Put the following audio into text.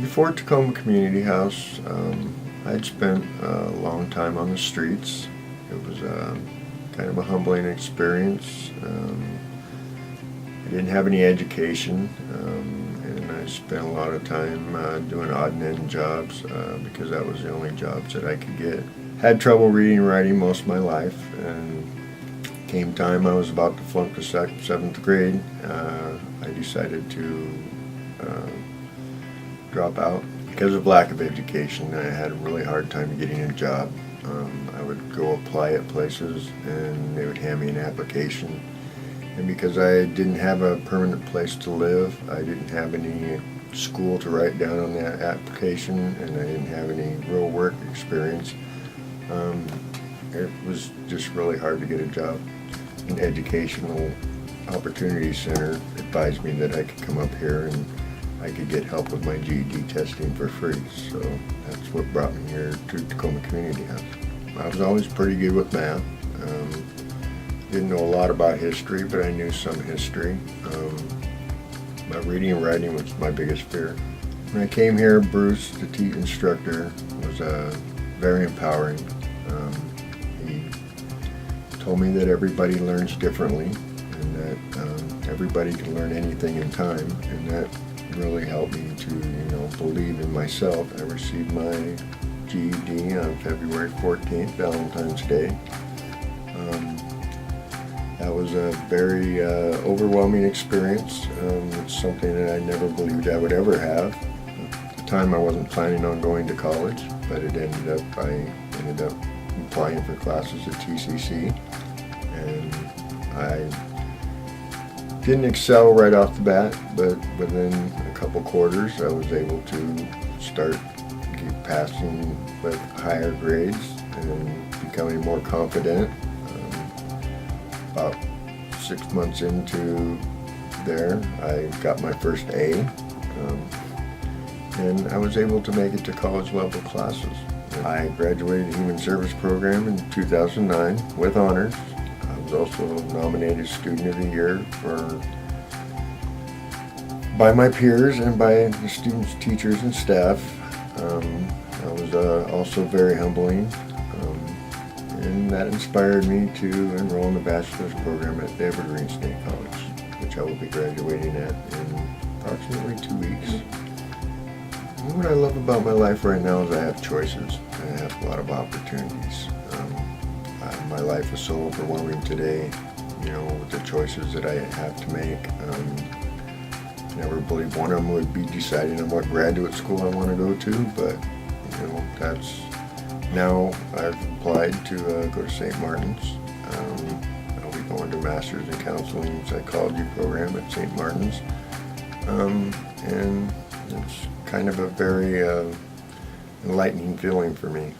Before Tacoma Community House, I'd spent a long time on the streets. It was kind of a humbling experience. I didn't have any education, and I spent a lot of time doing odd and end jobs because that was the only jobs that I could get. Had trouble reading and writing most of my life, and came time I was about to flunk the 7th grade, I decided to drop out. Because of lack of education, I had a really hard time getting a job. I would go apply at places and they would hand me an application. And because I didn't have a permanent place to live, I didn't have any school to write down on that application, and I didn't have any real work experience, it was just really hard to get a job. An educational opportunity center advised me that I could come up here and I could get help with my GED testing for free. So that's what brought me here to Tacoma Community House. I was always pretty good with math. Didn't know a lot about history, but I knew some history. My reading and writing was my biggest fear. When I came here, Bruce, the TEAT instructor, was very empowering. He told me that everybody learns differently and that everybody can learn anything in time, and that really helped me to, believe in myself. I received my GED on February 14th, Valentine's Day. That was a very overwhelming experience. It's something that I never believed I would ever have. At the time I wasn't planning on going to college, but I ended up applying for classes at TCC, and I didn't excel right off the bat, but within a couple quarters I was able to start passing with higher grades and becoming more confident. About 6 months into there, I got my first A, and I was able to make it to college level classes. I graduated the Human Service Program in 2009 with honors. I was also nominated Student of the Year by my peers and by the students, teachers, and staff. That was also very humbling. And that inspired me to enroll in the bachelor's program at the Evergreen State College, which I will be graduating at in approximately 2 weeks. And what I love about my life right now is I have choices. I have a lot of opportunities. My life is so overwhelming today, with the choices that I have to make. I never believed one of them would be deciding on what graduate school I want to go to, but that's. Now I've applied to go to St. Martin's. I'll be going to Master's in Counseling and Psychology program at St. Martin's. And it's kind of a very enlightening feeling for me.